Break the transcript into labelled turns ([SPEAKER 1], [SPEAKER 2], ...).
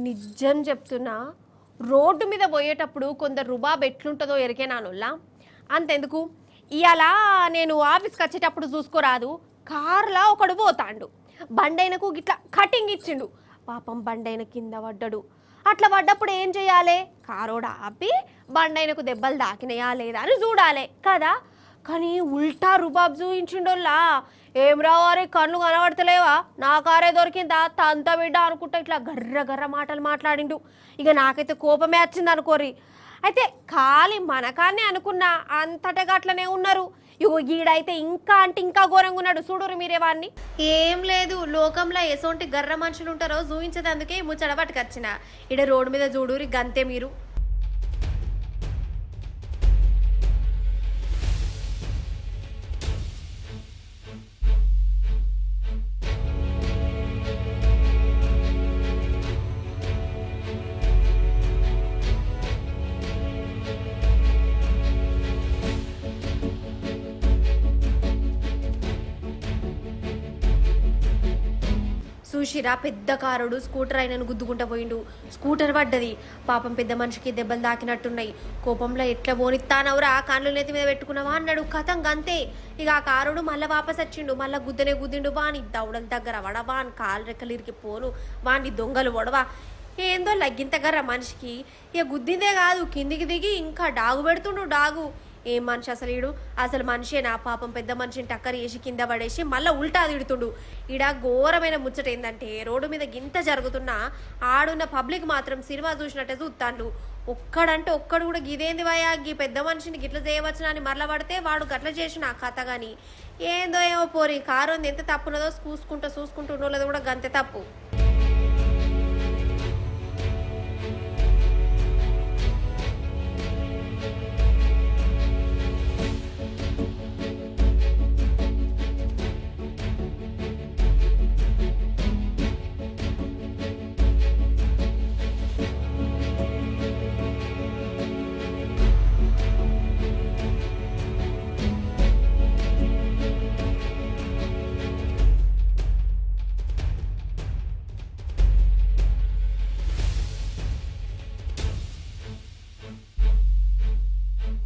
[SPEAKER 1] నిజం చెప్తున్నా. రోడ్డు మీద పోయేటప్పుడు కొందరు రుబాబ్ ఎట్లుంటుందో ఎరికేనానుల్లా. అంతెందుకు, ఇవాళ నేను ఆఫీస్కి వచ్చేటప్పుడు చూసుకోరాదు, కార్లా ఒకడు పోతాండు. బండైనకు గిట్లా కటింగ్ ఇచ్చిండు. పాపం బండైన కింద పడ్డాడు. అట్లా పడ్డప్పుడు ఏం చేయాలి? కారోడ ఆపి బండైనకు దెబ్బలు దాకినాయా లేదా అని చూడాలి కదా. కానీ ఉల్టా రుబాబ్ చూయించిండోల్లా. ఏం రావారి కళ్ళు కనబడతలేవా, నా కారే దొరికిందా తంత బిడ్డ అనుకుంటా ఇట్లా గర్ర గర్ర మాటలు మాట్లాడిండు. ఇక నాకైతే కోపమే వచ్చింది అనుకోరి. అయితే ఖాళీ మనకాన్ని అనుకున్నా అంతటగా అట్లనే ఉన్నారు. ఇగో ఈడైతే ఇంకా అంటే ఇంకా ఘోరంగా ఉన్నాడు. చూడురు మీరే వాడిని. ఏం లేదు, లోకంలో ఎసోంటి గర్ర మనుషులు ఉంటారో చూపించేదందుకే ముచ్చట పట్టుకొచ్చిన. ఈడ రోడ్డు మీద చూడురి గంతే మీరు. చూసిరా, పెద్ద కారుడు స్కూటర్ అయినను గుద్దుకుంటా పోయిండు. స్కూటర్ పడ్డది. పాపం పెద్ద మనిషికి దెబ్బలు దాకినట్టున్నాయి. కోపంలో ఎట్లా పోనిస్తానవరా, కాళ్ళు నెత్తి మీద పెట్టుకున్నావా అన్నాడు. కథం గంతే. ఇక ఆ కారుడు మళ్ళీ వాపస్ వచ్చిండు. మళ్ళీ గుద్దనే గుద్దిండు. వాని దౌడల దగ్గర వడవా అని కాలు రెక్కలు ఇరికి పోను, వాని దొంగలు వడవా. ఏందో లగ్గింతగర్ర మనిషికి. ఇక గుద్దిందే కాదు, కిందికి దిగి ఇంకా డాగు పెడుతుండు. డాగు ఏం మనిషి అసలు ఈడు? అసలు మనిషేనా? పాపం పెద్ద మనిషిని టక్కర్ వేసి కింద పడేసి మళ్ళీ ఉల్టా తిడుతుండు. ఈడ ఘోరమైన ముచ్చట ఏంటంటే, రోడ్డు మీద గింత జరుగుతున్నా ఆడున్న పబ్లిక్ మాత్రం సినిమా చూసినట్టే చూస్తాండు. ఒక్కడంటే ఒక్కడు కూడా గిదేంది వయా, గీ పెద్ద మనిషిని గిట్ల చేయవచ్చునా అని మరల పడితే వాడు గట్ల చేసిన ఆ కథ. కానీ ఏందో ఏమో పోరి, కారు ఎంత తప్పున్నదో చూసుకుంటూ ఉన్నోళ్ళది కూడా గంతే తప్పు.